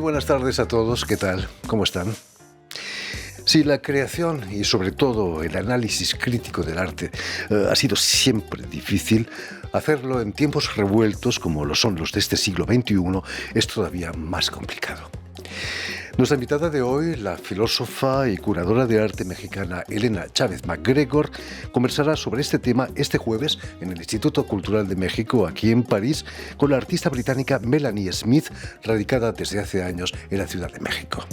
buenas tardes a todos, ¿qué tal? ¿Cómo están? Sí, la creación y sobre todo el análisis crítico del arte ha sido siempre difícil. Hacerlo en tiempos revueltos como lo son los de este siglo XXI es todavía más complicado. Nuestra invitada de hoy, la filósofa y curadora de arte mexicana Elena Chávez MacGregor, conversará sobre este tema este jueves en el Instituto Cultural de México, aquí en París, con la artista británica Melanie Smith, radicada desde hace años en la Ciudad de México.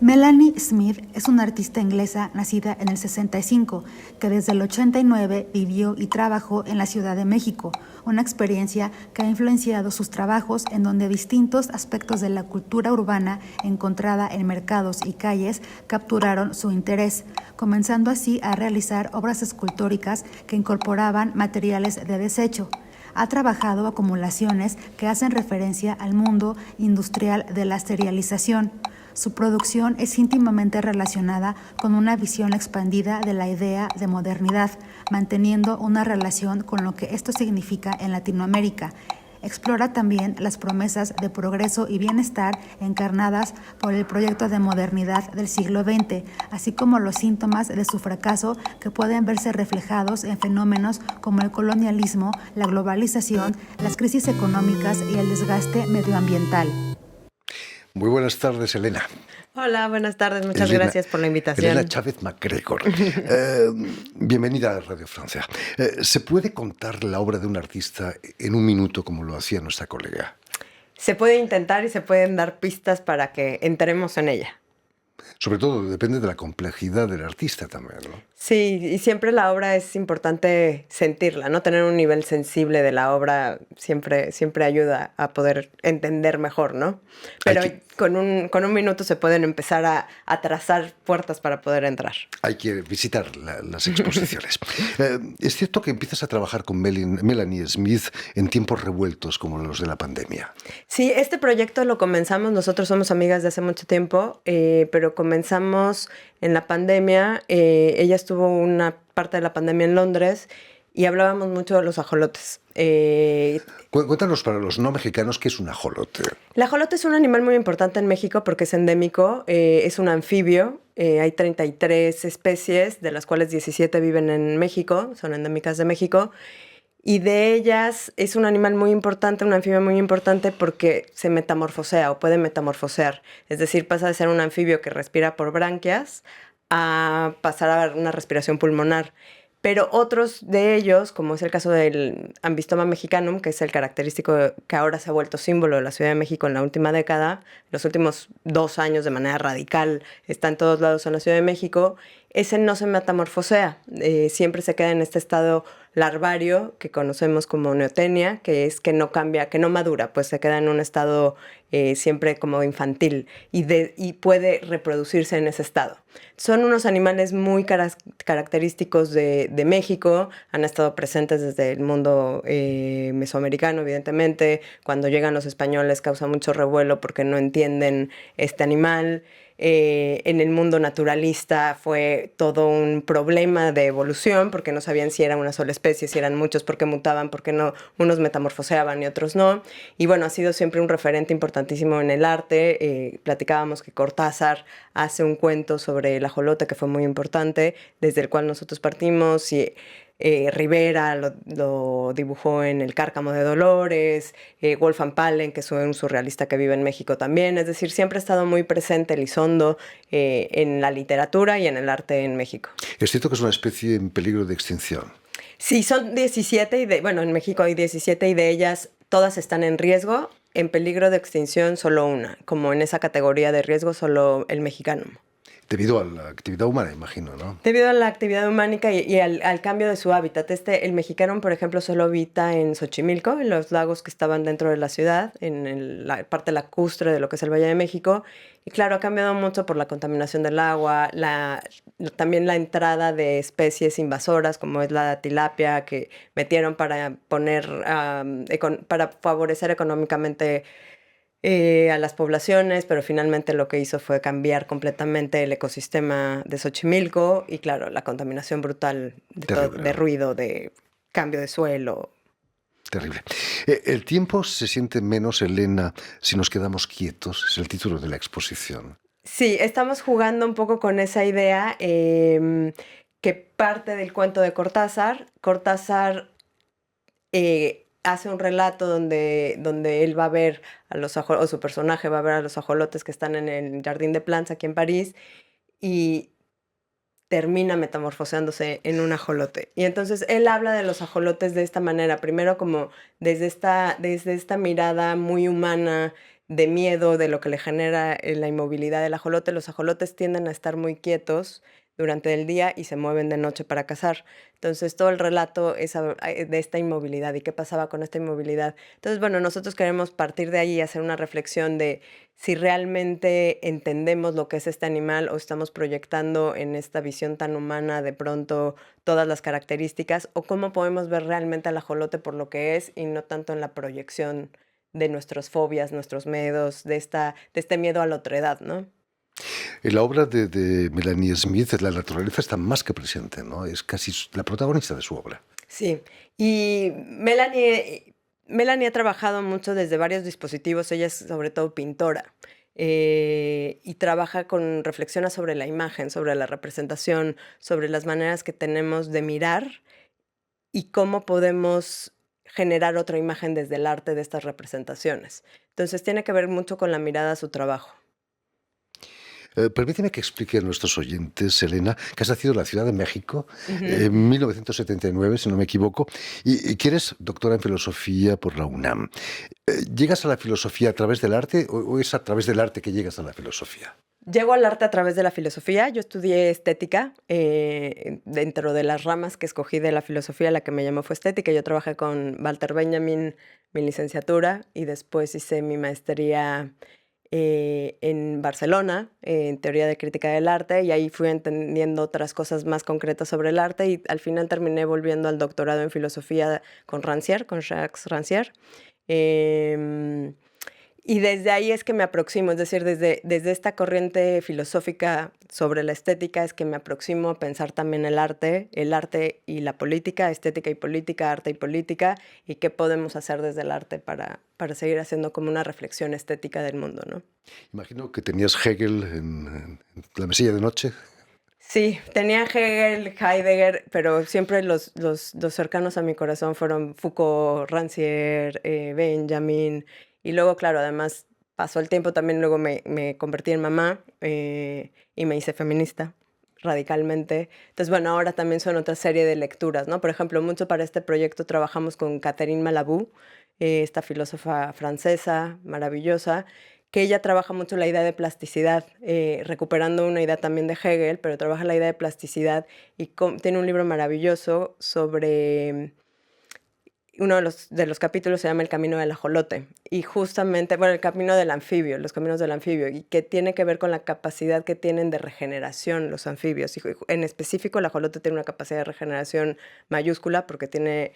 Melanie Smith es una artista inglesa nacida en el 65, que desde el 89 vivió y trabajó en la Ciudad de México, una experiencia que ha influenciado sus trabajos en donde distintos aspectos de la cultura urbana encontrada en mercados y calles capturaron su interés, comenzando así a realizar obras escultóricas que incorporaban materiales de desecho. Ha trabajado acumulaciones que hacen referencia al mundo industrial de la serialización. Su producción es íntimamente relacionada con una visión expandida de la idea de modernidad, manteniendo una relación con lo que esto significa en Latinoamérica. Explora también las promesas de progreso y bienestar encarnadas por el proyecto de modernidad del siglo XX, así como los síntomas de su fracaso que pueden verse reflejados en fenómenos como el colonialismo, la globalización, las crisis económicas y el desgaste medioambiental. Muy buenas tardes, Elena. Hola, buenas tardes. Muchas gracias por la invitación. Elena Chávez MacGregor. Bienvenida a Radio Francia. ¿Se puede contar la obra de un artista en un minuto como lo hacía nuestra colega? Se puede intentar y se pueden dar pistas para que entremos en ella. Sobre todo depende de la complejidad del artista también, ¿no? Sí, y siempre la obra es importante sentirla, ¿no? Tener un nivel sensible de la obra siempre ayuda a poder entender mejor, ¿no? Pero con un minuto se pueden empezar a trazar puertas para poder entrar. Hay que visitar las exposiciones. Es cierto que empiezas a trabajar con Melanie Smith en tiempos revueltos como los de la pandemia. Sí, este proyecto lo comenzamos, nosotros somos amigas de hace mucho tiempo, pero comenzamos en la pandemia. Ella estuvo una parte de la pandemia en Londres y hablábamos mucho de los ajolotes. Cuéntanos para los no mexicanos qué es un ajolote. El ajolote es un animal muy importante en México porque es endémico, es un anfibio. Hay 33 especies, de las cuales 17 viven en México, son endémicas de México. Y de ellas es un animal muy importante, un anfibio muy importante porque se metamorfosea o puede metamorfosear. Es decir, pasa de ser un anfibio que respira por branquias a pasar a una respiración pulmonar. Pero otros de ellos, como es el caso del Ambystoma mexicanum, que es el característico que ahora se ha vuelto símbolo de la Ciudad de México en la última década, los últimos 2 años de manera radical, está en todos lados en la Ciudad de México, ese no se metamorfosea, siempre se queda en este estado larvario que conocemos como neotenia, que es que no cambia, que no madura, pues se queda en un estado siempre como infantil y puede reproducirse en ese estado. Son unos animales muy característicos de México, han estado presentes desde el mundo mesoamericano, evidentemente. Cuando llegan los españoles causa mucho revuelo porque no entienden este animal. En el mundo naturalista fue todo un problema de evolución porque no sabían si era una sola especie, si eran muchos, por qué mutaban, por qué no, unos metamorfoseaban y otros no. Y bueno, ha sido siempre un referente importantísimo en el arte. Platicábamos que Cortázar hace un cuento sobre el ajolote que fue muy importante, desde el cual nosotros partimos, y Rivera lo dibujó en El Cárcamo de Dolores, Wolfgang Palen, que es un surrealista que vive en México también. Es decir, siempre ha estado muy presente Elizondo en la literatura y en el arte en México. Es cierto que es una especie en peligro de extinción. Sí, son 17, en México hay 17 y de ellas todas están en riesgo. En peligro de extinción solo una, como en esa categoría de riesgo solo el mexicano. Debido a la actividad humana, imagino, ¿no? Debido a la actividad humana y al cambio de su hábitat. El mexicano, por ejemplo, solo habita en Xochimilco, en los lagos que estaban dentro de la ciudad, en la parte lacustre de lo que es el Valle de México. Y claro, ha cambiado mucho por la contaminación del agua, también la entrada de especies invasoras, como es la tilapia, que metieron para para favorecer económicamente a las poblaciones, pero finalmente lo que hizo fue cambiar completamente el ecosistema de Xochimilco y claro, la contaminación brutal de ruido, de cambio de suelo. Terrible. El tiempo se siente menos, Elena, si nos quedamos quietos. Es el título de la exposición. Sí, estamos jugando un poco con esa idea que parte del cuento de Cortázar. Cortázar hace un relato donde él va a ver a los ajolotes, o su personaje va a ver a los ajolotes que están en el Jardín de Plantes aquí en París, y termina metamorfoseándose en un ajolote. Y entonces él habla de los ajolotes de esta manera, primero como desde esta mirada muy humana de miedo, de lo que le genera la inmovilidad del ajolote. Los ajolotes tienden a estar muy quietos durante el día y se mueven de noche para cazar. Entonces todo el relato es de esta inmovilidad y qué pasaba con esta inmovilidad. Entonces, bueno, nosotros queremos partir de ahí y hacer una reflexión de si realmente entendemos lo que es este animal o estamos proyectando en esta visión tan humana de pronto todas las características, o cómo podemos ver realmente al ajolote por lo que es y no tanto en la proyección de nuestras fobias, nuestros miedos, de este miedo a la otredad, ¿no? En la obra de Melanie Smith, la naturaleza está más que presente, ¿no? Es casi la protagonista de su obra. Sí, y Melanie ha trabajado mucho desde varios dispositivos. Ella es sobre todo pintora, y reflexiona sobre la imagen, sobre la representación, sobre las maneras que tenemos de mirar y cómo podemos generar otra imagen desde el arte de estas representaciones. Entonces tiene que ver mucho con la mirada a su trabajo. Permíteme que explique a nuestros oyentes, Elena, que has nacido en la Ciudad de México en 1979, si no me equivoco, y que eres doctora en filosofía por la UNAM. ¿Llegas a la filosofía a través del arte o es a través del arte que llegas a la filosofía? Llego al arte a través de la filosofía. Yo estudié estética. Dentro de las ramas que escogí de la filosofía, la que me llamó fue estética. Yo trabajé con Walter Benjamin, mi licenciatura, y después hice mi maestría en Barcelona, en teoría de crítica del arte, y ahí fui entendiendo otras cosas más concretas sobre el arte, y al final terminé volviendo al doctorado en filosofía con Rancière, con Jacques Rancière. Y desde ahí es que me aproximo, es decir, desde esta corriente filosófica sobre la estética es que me aproximo a pensar también el arte y la política, estética y política, arte y política, y qué podemos hacer desde el arte para seguir haciendo como una reflexión estética del mundo, ¿no? Imagino que tenías Hegel en la mesilla de noche. Sí, tenía Hegel, Heidegger, pero siempre los cercanos a mi corazón fueron Foucault, Rancière, Benjamin. Y luego, claro, además pasó el tiempo, también luego me convertí en mamá, y me hice feminista radicalmente. Entonces, bueno, ahora también son otra serie de lecturas, ¿no? Por ejemplo, mucho para este proyecto trabajamos con Catherine Malabou, esta filósofa francesa maravillosa, que ella trabaja mucho la idea de plasticidad, recuperando una idea también de Hegel, pero trabaja la idea de plasticidad y tiene un libro maravilloso sobre... Uno de los capítulos se llama El camino del ajolote, y justamente, bueno, el camino del anfibio, los caminos del anfibio, y que tiene que ver con la capacidad que tienen de regeneración los anfibios. Y en específico, el ajolote tiene una capacidad de regeneración mayúscula porque tiene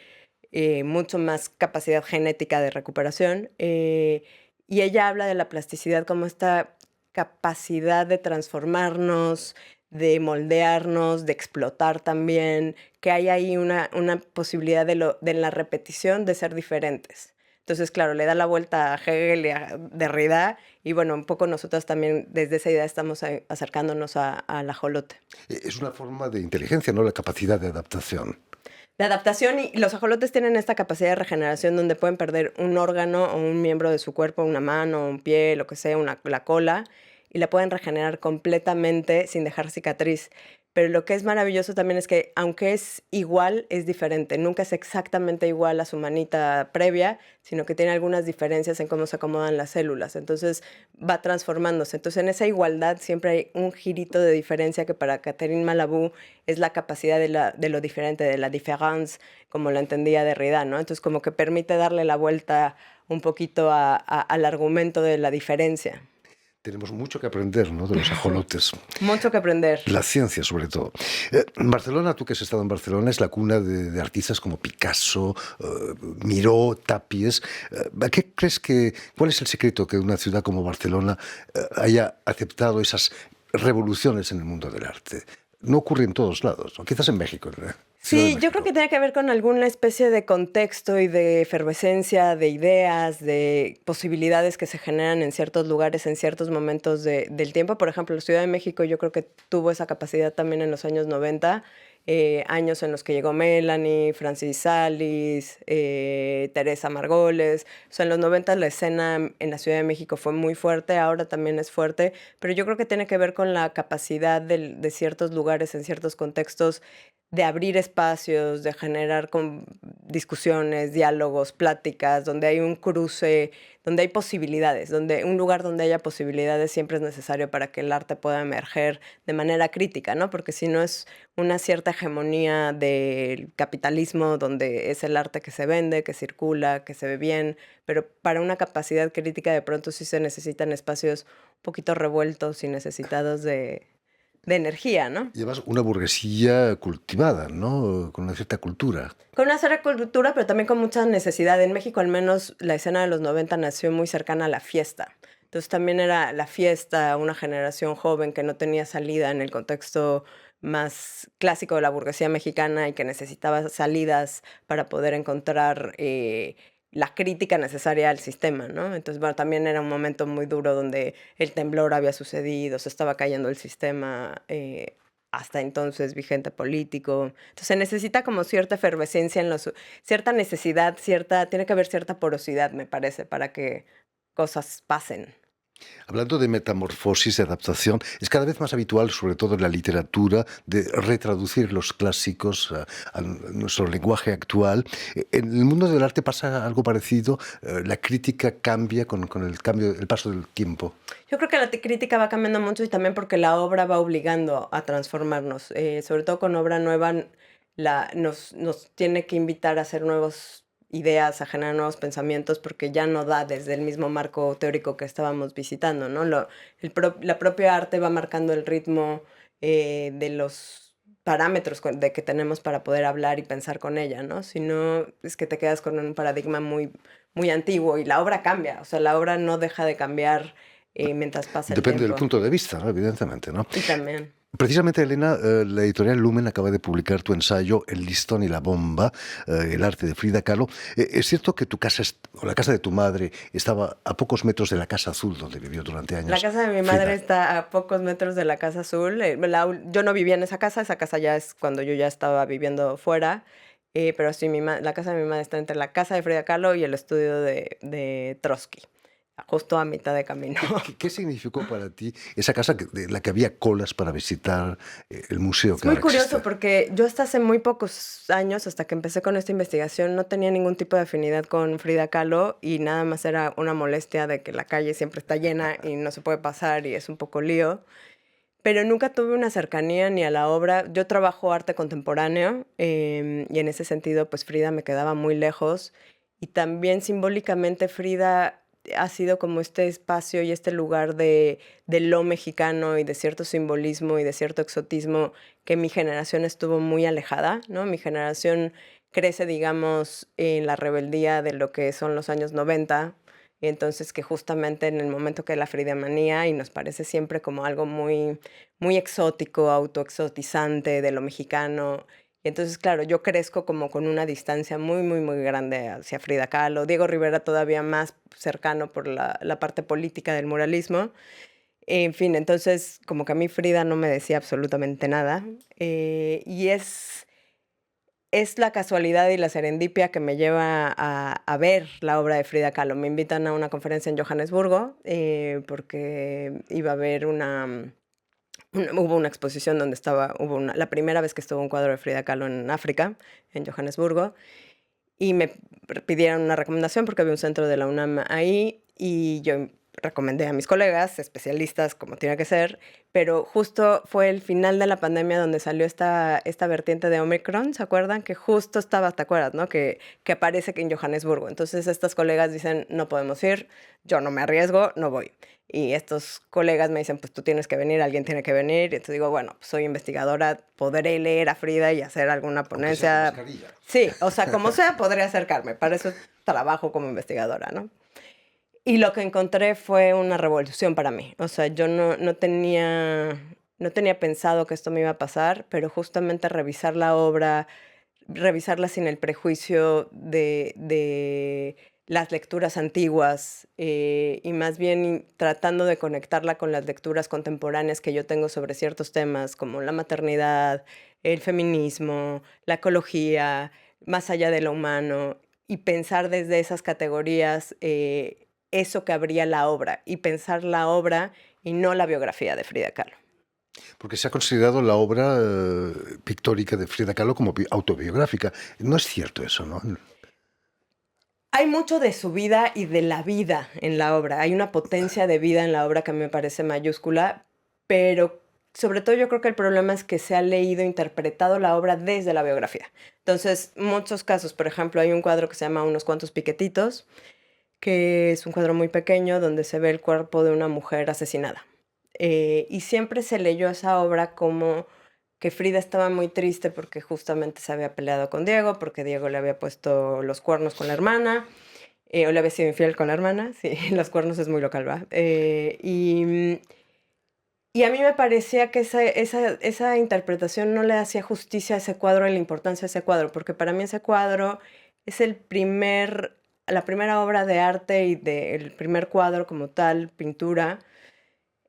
mucho más capacidad genética de recuperación. Y ella habla de la plasticidad como esta capacidad de transformarnos, de moldearnos, de explotar también, que hay ahí una posibilidad de la repetición de ser diferentes. Entonces, claro, le da la vuelta a Hegel y a Derrida, y bueno, un poco nosotros también desde esa idea estamos acercándonos al ajolote. Es una forma de inteligencia, ¿no? La capacidad de adaptación. La adaptación, y los ajolotes tienen esta capacidad de regeneración donde pueden perder un órgano o un miembro de su cuerpo, una mano, un pie, lo que sea, la cola, y la pueden regenerar completamente sin dejar cicatriz. Pero lo que es maravilloso también es que, aunque es igual, es diferente. Nunca es exactamente igual a su manita previa, sino que tiene algunas diferencias en cómo se acomodan las células. Entonces va transformándose. Entonces en esa igualdad siempre hay un girito de diferencia que para Catherine Malabou es la capacidad de lo diferente, de la différence, como lo entendía Derrida, ¿no? Entonces como que permite darle la vuelta un poquito al argumento de la diferencia. Tenemos mucho que aprender, ¿no?, de los ajolotes. Mucho que aprender. La ciencia, sobre todo. Barcelona, tú que has estado en Barcelona, es la cuna de artistas como Picasso, Miró, Tapies. ¿Qué crees cuál es el secreto que una ciudad como Barcelona haya aceptado esas revoluciones en el mundo del arte? No ocurre en todos lados, ¿no? Quizás en México, ¿verdad? Ciudad de Sí, yo creo México. que tiene que ver con alguna especie de contexto y de efervescencia, de ideas, de posibilidades que se generan en ciertos lugares, en ciertos momentos del tiempo. Por ejemplo, la Ciudad de México yo creo que tuvo esa capacidad también en los años 90, años en los que llegó Melanie, Francis Salis, Teresa Margoles. O sea, en los 90 la escena en la Ciudad de México fue muy fuerte, ahora también es fuerte, pero yo creo que tiene que ver con la capacidad de ciertos lugares, en ciertos contextos, de abrir espacios, de generar discusiones, diálogos, pláticas, donde hay un cruce, donde hay posibilidades, donde un lugar donde haya posibilidades siempre es necesario para que el arte pueda emerger de manera crítica, ¿no? Porque si no es una cierta hegemonía del capitalismo donde es el arte que se vende, que circula, que se ve bien, pero para una capacidad crítica de pronto sí se necesitan espacios un poquito revueltos y necesitados de energía, ¿no? Y además una burguesía cultivada, ¿no? Con una cierta cultura. Con una cierta cultura, pero también con mucha necesidad. En México, al menos, la escena de los 90 nació muy cercana a la fiesta. Entonces también era la fiesta, una generación joven que no tenía salida en el contexto más clásico de la burguesía mexicana y que necesitaba salidas para poder encontrar la crítica necesaria al sistema, ¿no? Entonces, bueno, también era un momento muy duro donde el temblor había sucedido, se estaba cayendo el sistema hasta entonces vigente político. Entonces se necesita como cierta efervescencia en los, cierta necesidad, tiene que haber cierta porosidad, me parece, para que cosas pasen. Hablando de metamorfosis, de adaptación, es cada vez más habitual, sobre todo en la literatura, de retraducir los clásicos a nuestro lenguaje actual. En el mundo del arte pasa algo parecido. La crítica cambia con el cambio, el paso del tiempo. Yo creo que la crítica va cambiando mucho y también porque la obra va obligando a transformarnos. Sobre todo con obra nueva, nos tiene que invitar a hacer nuevas ideas, a generar nuevos pensamientos, porque ya no da desde el mismo marco teórico que estábamos visitando, ¿no? La propia arte va marcando el ritmo de los parámetros de que tenemos para poder hablar y pensar con ella, ¿no? Si no, es que te quedas con un paradigma muy, muy antiguo y la obra cambia, o sea, la obra no deja de cambiar mientras pasa el Depende del tiempo. punto de vista, ¿no? Evidentemente, ¿no? Y también. Precisamente, Elena, la editorial Lumen acaba de publicar tu ensayo El listón y la bomba, el arte de Frida Kahlo. ¿Es cierto que tu casa, o la casa de tu madre, estaba a pocos metros de la Casa Azul, donde vivió durante La años casa de mi madre Frida? está a pocos metros de la Casa Azul. Yo no vivía en esa casa ya es cuando yo ya estaba viviendo fuera, pero sí, la casa de mi madre está entre la casa de Frida Kahlo y el estudio de Trotsky, justo a mitad de camino. ¿Qué significó para ti esa casa de la que había colas para visitar el museo Es que muy ahora curioso existe? porque yo hasta hace muy pocos años, hasta que empecé con esta investigación, no tenía ningún tipo de afinidad con Frida Kahlo y nada más era una molestia de que la calle siempre está llena y no se puede pasar y es un poco lío. Pero nunca tuve una cercanía ni a la obra. Yo trabajo arte contemporáneo y en ese sentido, pues Frida me quedaba muy lejos. Y también simbólicamente Frida ha sido como este espacio y este lugar de lo mexicano y de cierto simbolismo y de cierto exotismo que mi generación estuvo muy alejada, ¿no? Mi generación crece, digamos, en la rebeldía de lo que son los años 90. Y entonces que justamente en el momento que la fridemanía y nos parece siempre como algo muy, muy exótico, autoexotizante de lo mexicano. Y entonces, claro, yo crezco como con una distancia muy, muy, muy grande hacia Frida Kahlo. Diego Rivera todavía más cercano por la parte política del muralismo. En fin, entonces como que a mí Frida no me decía absolutamente nada. Y es la casualidad y la serendipia que me lleva a ver la obra de Frida Kahlo. Me invitan a una conferencia en Johannesburgo porque iba a haber hubo una exposición donde la primera vez que estuvo un cuadro de Frida Kahlo en África, en Johannesburgo, y me pidieron una recomendación porque había un centro de la UNAM ahí y yo recomendé a mis colegas, especialistas como tiene que ser, pero justo fue el final de la pandemia donde salió esta vertiente de Omicron, ¿se acuerdan? Que justo estaba, ¿te acuerdas, no? Que aparece que en Johannesburgo. Entonces estas colegas dicen, no podemos ir, yo no me arriesgo, no voy. Y estos colegas me dicen, pues tú tienes que venir, alguien tiene que venir. Y entonces digo, bueno, pues soy investigadora, podré leer a Frida y hacer alguna Aunque sea con ponencia. mascarilla. Sí, o sea, como sea, podré acercarme. Para eso trabajo como investigadora, ¿no? Y lo que encontré fue una revolución para mí. O sea, yo no tenía pensado que esto me iba a pasar, pero justamente revisar la obra, revisarla sin el prejuicio de las lecturas antiguas y más bien tratando de conectarla con las lecturas contemporáneas que yo tengo sobre ciertos temas como la maternidad, el feminismo, la ecología, más allá de lo humano, y pensar desde esas categorías eso que habría la obra, y pensar la obra y no la biografía de Frida Kahlo. Porque se ha considerado la obra pictórica de Frida Kahlo como autobiográfica. No es cierto eso, ¿no? Hay mucho de su vida y de la vida en la obra. Hay una potencia de vida en la obra que a mí me parece mayúscula, pero sobre todo yo creo que el problema es que se ha leído, interpretado la obra desde la biografía. Entonces, muchos casos, por ejemplo, hay un cuadro que se llama Unos cuantos piquetitos, que es un cuadro muy pequeño donde se ve el cuerpo de una mujer asesinada. Y siempre se leyó esa obra como que Frida estaba muy triste porque justamente se había peleado con Diego, porque Diego le había puesto los cuernos con la hermana, o le había sido infiel con la hermana. Sí, los cuernos es muy local, ¿va? Y a mí me parecía que esa interpretación no le hacía justicia a ese cuadro y la importancia de ese cuadro, porque para mí ese cuadro es la primera obra de arte y el primer cuadro como tal, pintura,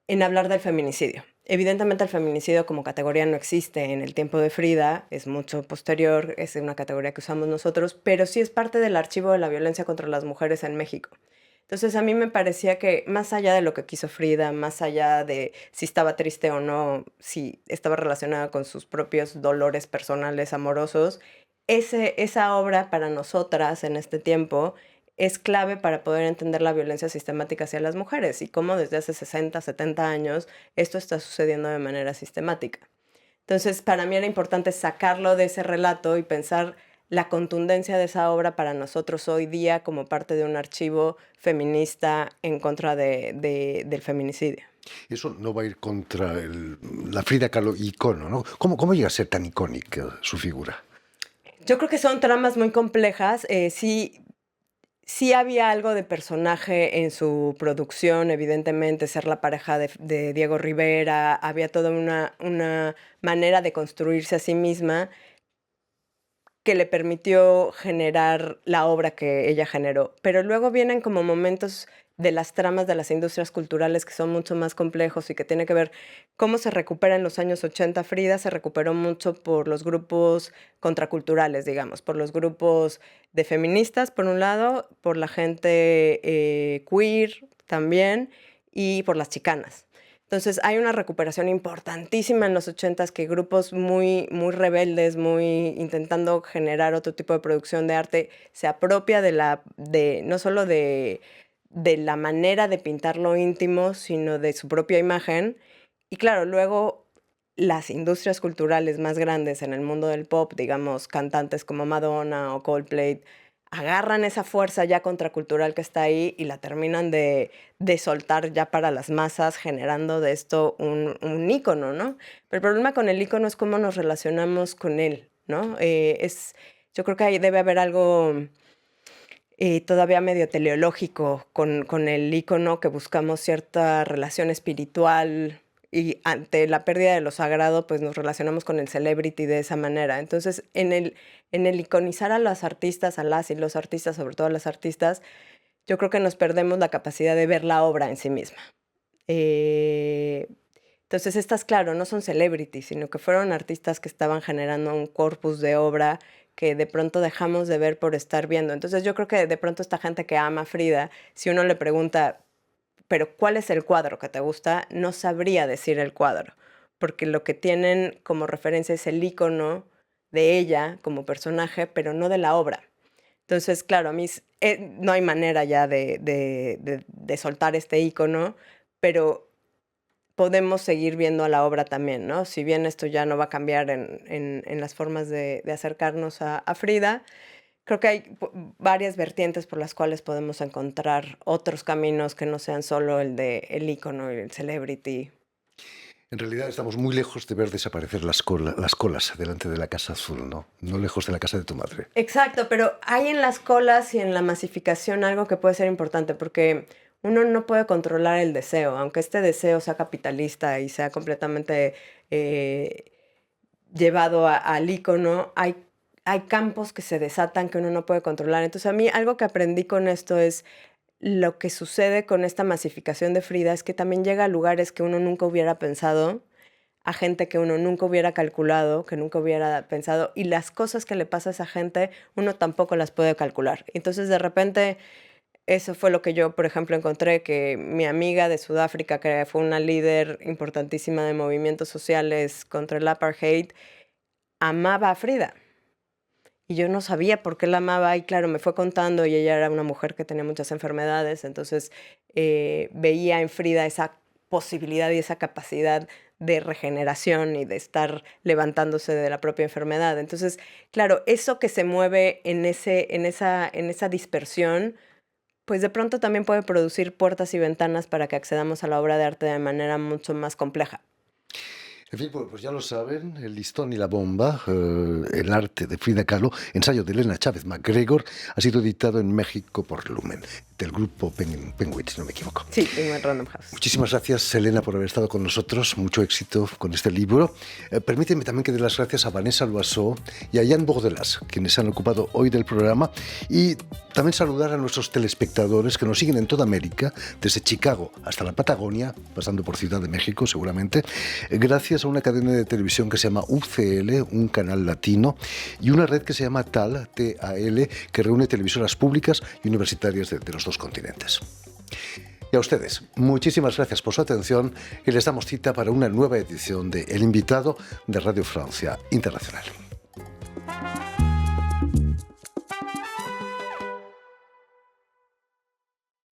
en hablar del feminicidio. Evidentemente el feminicidio como categoría no existe en el tiempo de Frida, es mucho posterior, es una categoría que usamos nosotros, pero sí es parte del archivo de la violencia contra las mujeres en México. Entonces a mí me parecía que más allá de lo que quiso Frida, más allá de si estaba triste o no, si estaba relacionada con sus propios dolores personales amorosos, esa obra para nosotras en este tiempo es clave para poder entender la violencia sistemática hacia las mujeres y cómo desde hace 60, 70 años esto está sucediendo de manera sistemática. Entonces, para mí era importante sacarlo de ese relato y pensar la contundencia de esa obra para nosotros hoy día como parte de un archivo feminista en contra del feminicidio. Eso no va a ir contra la Frida Kahlo icono, ¿no? ¿Cómo llega a ser tan icónica su figura? Yo creo que son tramas muy complejas. Sí había algo de personaje en su producción, evidentemente, ser la pareja de Diego Rivera, había toda una manera de construirse a sí misma que le permitió generar la obra que ella generó. Pero luego vienen como momentos de las tramas de las industrias culturales que son mucho más complejos y que tiene que ver cómo se recupera en los años 80 Frida. Se recuperó mucho por los grupos contraculturales, digamos, por los grupos de feministas, por un lado, por la gente queer también y por las chicanas. Entonces hay una recuperación importantísima en los 80s que grupos muy, muy rebeldes, muy intentando generar otro tipo de producción de arte, se apropia no solo de la manera de pintar lo íntimo, sino de su propia imagen. Y claro, luego las industrias culturales más grandes en el mundo del pop, digamos, cantantes como Madonna o Coldplay, agarran esa fuerza ya contracultural que está ahí y la terminan de soltar ya para las masas, generando de esto un ícono, ¿no? Pero el problema con el ícono es cómo nos relacionamos con él, ¿no? Yo creo que ahí debe haber algo todavía medio teleológico con el ícono, que buscamos cierta relación espiritual y ante la pérdida de lo sagrado, pues nos relacionamos con el celebrity de esa manera. Entonces, en el iconizar a las artistas, a las y los artistas, sobre todo a las artistas, yo creo que nos perdemos la capacidad de ver la obra en sí misma. Entonces, estas, claro, no son celebrities, sino que fueron artistas que estaban generando un corpus de obra que de pronto dejamos de ver por estar viendo. Entonces, yo creo que de pronto esta gente que ama a Frida, si uno le pregunta, pero ¿cuál es el cuadro que te gusta? No sabría decir el cuadro, porque lo que tienen como referencia es el ícono de ella como personaje, pero no de la obra. Entonces, claro, a mí no hay manera ya de soltar este ícono, pero podemos seguir viendo a la obra también, ¿no? Si bien esto ya no va a cambiar en las formas de acercarnos a Frida, creo que hay varias vertientes por las cuales podemos encontrar otros caminos que no sean solo el de el ícono y el celebrity. En realidad estamos muy lejos de ver desaparecer las colas delante de la Casa Azul, ¿no? No lejos de la casa de tu madre. Exacto, pero hay en las colas y en la masificación algo que puede ser importante, porque uno no puede controlar el deseo, aunque este deseo sea capitalista y sea completamente llevado al ícono. hay campos que se desatan que uno no puede controlar. Entonces, a mí algo que aprendí con esto es lo que sucede con esta masificación de Frida es que también llega a lugares que uno nunca hubiera pensado, a gente que uno nunca hubiera calculado, que nunca hubiera pensado, y las cosas que le pasa a esa gente uno tampoco las puede calcular. Entonces, de repente, eso fue lo que yo, por ejemplo, encontré, que mi amiga de Sudáfrica, que fue una líder importantísima de movimientos sociales contra el apartheid, amaba a Frida. Y yo no sabía por qué la amaba y claro, me fue contando y ella era una mujer que tenía muchas enfermedades, entonces veía en Frida esa posibilidad y esa capacidad de regeneración y de estar levantándose de la propia enfermedad. Entonces, claro, eso que se mueve en esa dispersión, pues de pronto también puede producir puertas y ventanas para que accedamos a la obra de arte de manera mucho más compleja. En fin, pues ya lo saben, El listón y la bomba, el arte de Frida Kahlo, ensayo de Elena Chávez MacGregor, ha sido editado en México por Lumen, del grupo Penguin, si no me equivoco. Sí, en Random House. Muchísimas gracias, Elena, por haber estado con nosotros. Mucho éxito con este libro. Permíteme también que dé las gracias a Vanessa Loiseau y a Jan Bordelas, quienes se han ocupado hoy del programa, y también saludar a nuestros telespectadores que nos siguen en toda América, desde Chicago hasta la Patagonia, pasando por Ciudad de México seguramente, gracias a una cadena de televisión que se llama UCL, un canal latino, y una red que se llama TAL, T-A-L, que reúne televisoras públicas y universitarias de los dos continentes. Y a ustedes, muchísimas gracias por su atención y les damos cita para una nueva edición de El Invitado de Radio Francia Internacional.